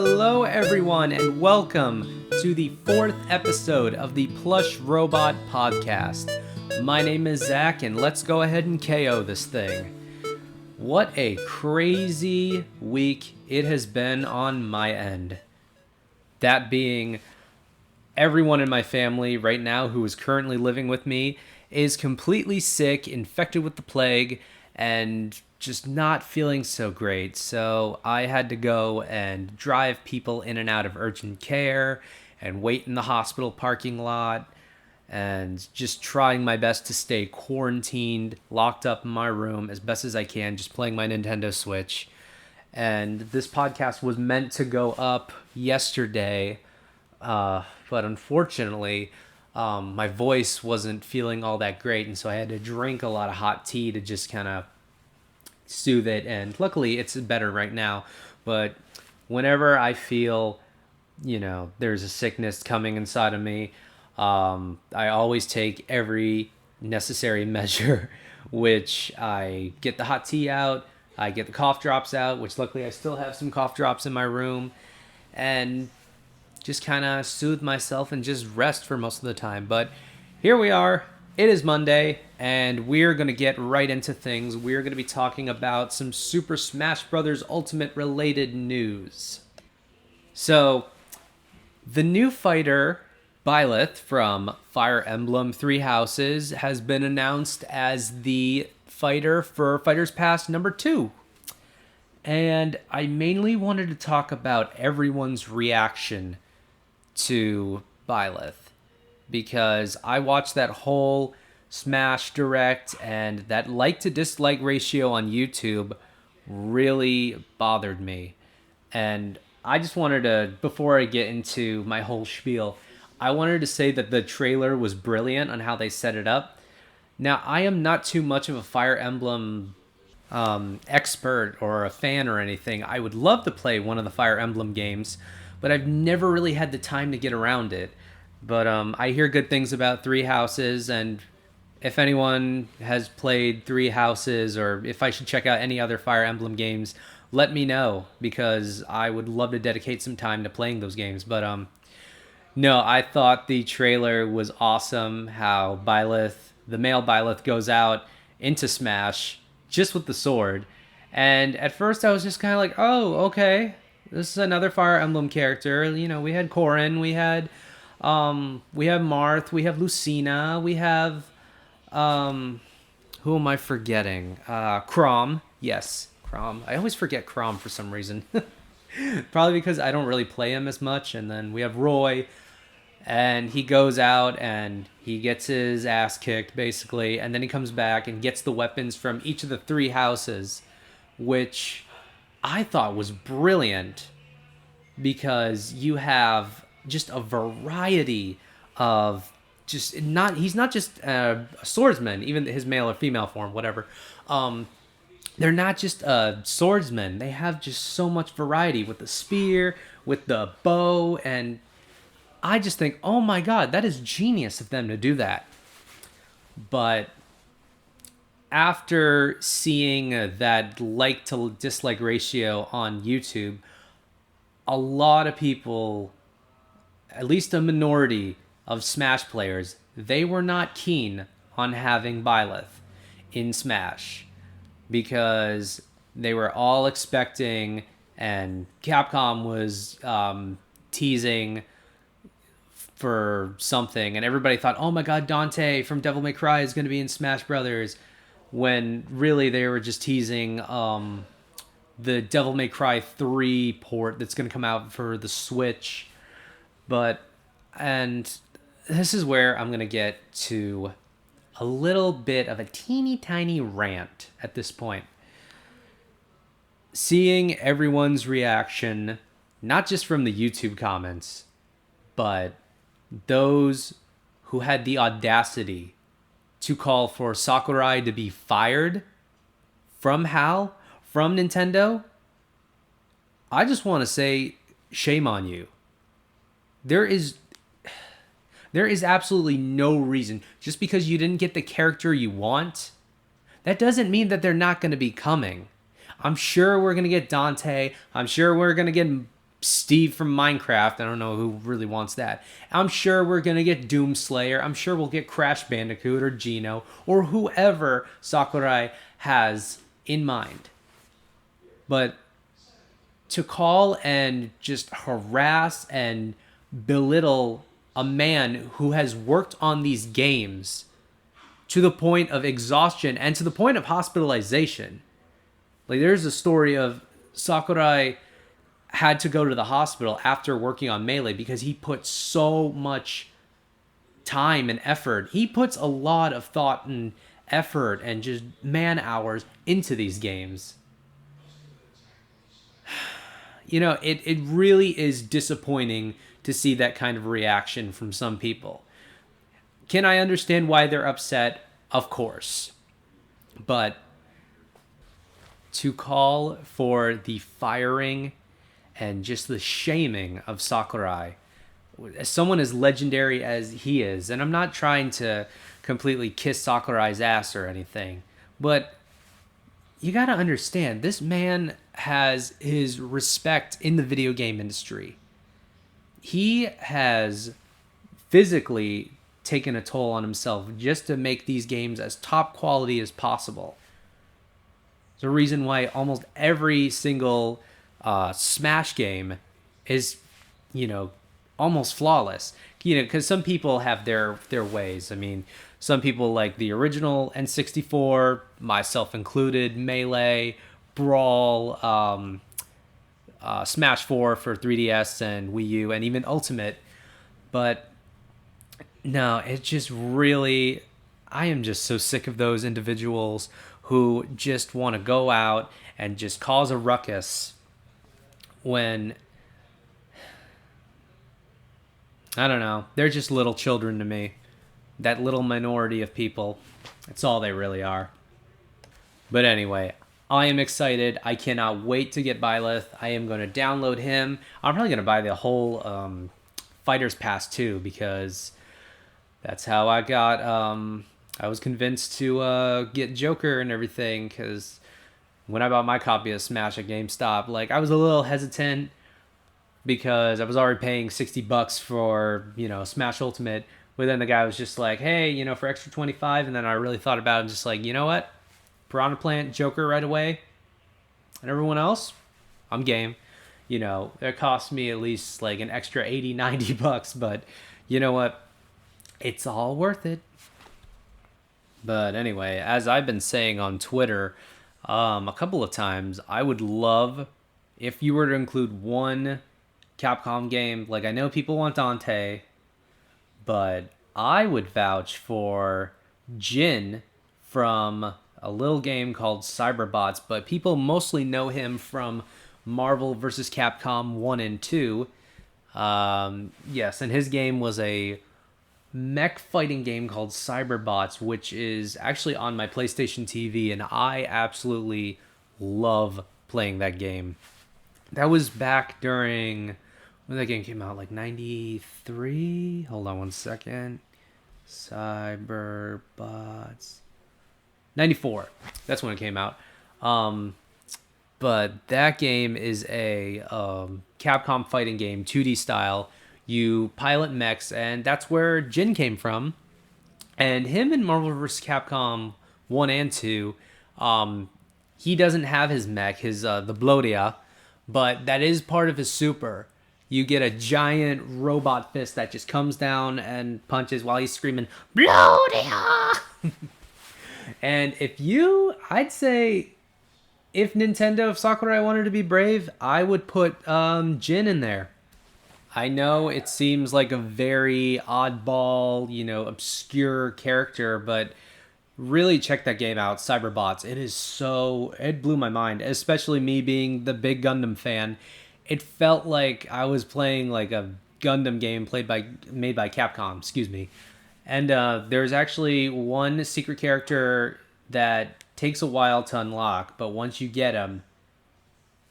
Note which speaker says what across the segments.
Speaker 1: Hello everyone and welcome to the 4th episode of the Plush Robot Podcast. My name is Zack and let's go ahead and KO this thing. What a crazy week it has been on my end. That being, everyone in my family right now who is currently living with me is completely sick, infected with the plague, and just not feeling so great. So I had to go and drive people in and out of urgent care and wait in the hospital parking lot and just trying my best to stay quarantined, locked up in my room as best as I can, just playing my Nintendo Switch. And this podcast was meant to go up yesterday, but unfortunately, my voice wasn't feeling all that great, and so I had to drink a lot of hot tea to just kind of soothe it, and luckily it's better right now. But whenever I feel, there's a sickness coming inside of me, I always take every necessary measure, which I get the hot tea out, I get the cough drops out, which luckily I still have some cough drops in my room, and just kind of soothe myself and just rest for most of the time. But here we are. It is Monday, and we're going to get right into things. We're going to be talking about some Super Smash Bros. Ultimate related news. So, the new fighter, Byleth from Fire Emblem Three Houses, has been announced as the fighter for Fighters Pass number 2. And I mainly wanted to talk about everyone's reaction to Byleth, because I watched that whole Smash Direct, and that like to dislike ratio on YouTube really bothered me. And I just wanted to, before I get into my whole spiel, I wanted to say that the trailer was brilliant on how they set it up. Now, I am not too much of a Fire Emblem expert or a fan or anything. I would love to play one of the Fire Emblem games, but I've never really had the time to get around it. But I hear good things about Three Houses, and if anyone has played Three Houses, or if I should check out any other Fire Emblem games, let me know, because I would love to dedicate some time to playing those games. But no, I thought the trailer was awesome, how Byleth, the male Byleth, goes out into Smash just with the sword. And at first I was just kind of like, oh, okay, this is another Fire Emblem character. We had Corrin, we have Marth, we have Lucina, we have, who am I forgetting? Chrom. Yes, Chrom. I always forget Chrom for some reason. Probably because I don't really play him as much. And then we have Roy, and he goes out and he gets his ass kicked, basically. And then he comes back and gets the weapons from each of the 3 houses, which I thought was brilliant, because you have just a variety of he's not just a swordsman, even his male or female form, whatever. They're not just swordsmen. They have just so much variety with the spear, with the bow, and I just think, oh my god, that is genius of them to do that. But after seeing that like to dislike ratio on YouTube, a lot of people, at least a minority of Smash players, they were not keen on having Byleth in Smash, because they were all expecting, and Capcom was teasing for something, and everybody thought, oh my god, Dante from Devil May Cry is going to be in Smash Brothers, when really they were just teasing the Devil May Cry 3 port that's going to come out for the Switch. And this is where I'm going to get to a little bit of a teeny tiny rant at this point. Seeing everyone's reaction, not just from the YouTube comments, but those who had the audacity to call for Sakurai to be fired from HAL, from Nintendo, I just want to say, shame on you. There is absolutely no reason. Just because you didn't get the character you want, that doesn't mean that they're not going to be coming. I'm sure we're going to get Dante. I'm sure we're going to get Steve from Minecraft. I don't know who really wants that. I'm sure we're going to get Doomslayer. I'm sure we'll get Crash Bandicoot or Geno or whoever Sakurai has in mind. But to call and just harass and belittle a man who has worked on these games to the point of exhaustion and to the point of hospitalization. Like, there's a story of Sakurai had to go to the hospital after working on Melee because he put so much time and effort. He puts a lot of thought and effort and just man hours into these games. It really is disappointing to see that kind of reaction from some people. Can I understand why they're upset? Of course. But to call for the firing and just the shaming of Sakurai, as someone as legendary as he is, and I'm not trying to completely kiss Sakurai's ass or anything, but you gotta understand, this man has his respect in the video game industry. He has physically taken a toll on himself just to make these games as top quality as possible. There's a reason why almost every single Smash game is, almost flawless. Because some people have their ways. I mean, some people like the original N64, myself included, Melee, Brawl, Smash 4 for 3DS and Wii U, and even Ultimate. But no, it just really, I am just so sick of those individuals who just want to go out and just cause a ruckus when, I don't know, they're just little children to me. That little minority of people. That's all they really are. But anyway, I am excited. I cannot wait to get Byleth. I am going to download him. I'm probably going to buy the whole Fighter's Pass too, because that's how I got, I was convinced to get Joker and everything, because when I bought my copy of Smash at GameStop, like, I was a little hesitant because I was already paying $60 for, Smash Ultimate. But then the guy was just like, hey, for extra 25. And then I really thought about it and just like, you know what? Piranha Plant, Joker right away. And everyone else, I'm game. It cost me at least like an extra $80, $90. But you know what? It's all worth it. But anyway, as I've been saying on Twitter a couple of times, I would love if you were to include one Capcom game. Like, I know people want Dante, but I would vouch for Jin from a little game called Cyberbots, but people mostly know him from Marvel vs. Capcom 1 and 2. Yes, and his game was a mech fighting game called Cyberbots, which is actually on my PlayStation TV, and I absolutely love playing that game. That was back during, when that game came out, like 93? Hold on one second. Cyberbots. 94. That's when it came out. But that game is a Capcom fighting game, 2D style. You pilot mechs, and that's where Jin came from. And him in Marvel vs. Capcom 1 and 2, he doesn't have his mech, his the Blodia, but that is part of his super. You get a giant robot fist that just comes down and punches while he's screaming, Blodia! And I'd say, if Sakurai wanted to be brave, I would put Jin in there. I know it seems like a very oddball, obscure character, but really check that game out, Cyberbots. It blew my mind, especially me being the big Gundam fan. It felt like I was playing like a Gundam game made by Capcom, excuse me. And there's actually one secret character that takes a while to unlock, but once you get him,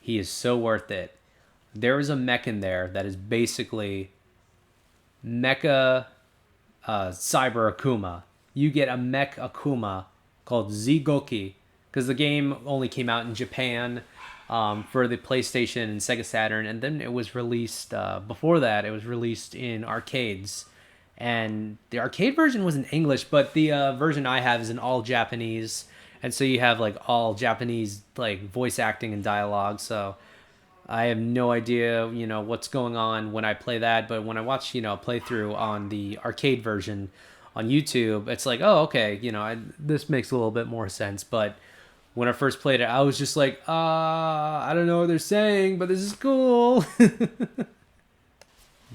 Speaker 1: he is so worth it. There is a mech in there that is basically Mecha Cyber Akuma. You get a mech Akuma called Zigoki, because the game only came out in Japan. for the PlayStation and Sega Saturn, and then it was released, before that, it was released in arcades. And the arcade version was in English, but the version I have is in all Japanese. And so you have like all Japanese like voice acting and dialogue. So I have no idea, what's going on when I play that. But when I watch, a playthrough on the arcade version on YouTube, it's like, oh, okay, this makes a little bit more sense. But when I first played it, I was just like, I don't know what they're saying, but this is cool.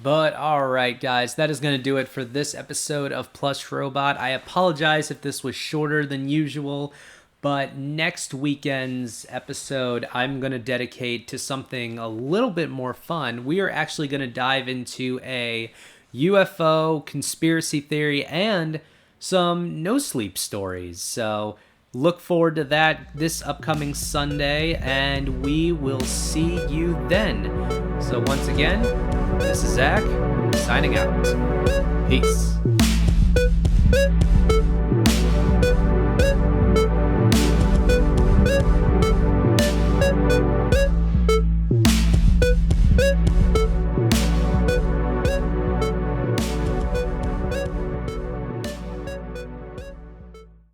Speaker 1: But alright guys, that is going to do it for this episode of Plush Robot. I apologize if this was shorter than usual, but next weekend's episode I'm going to dedicate to something a little bit more fun. We are actually going to dive into a UFO conspiracy theory and some no-sleep stories. So look forward to that this upcoming Sunday, and we will see you then. So once again, this is Zack, signing out. Peace.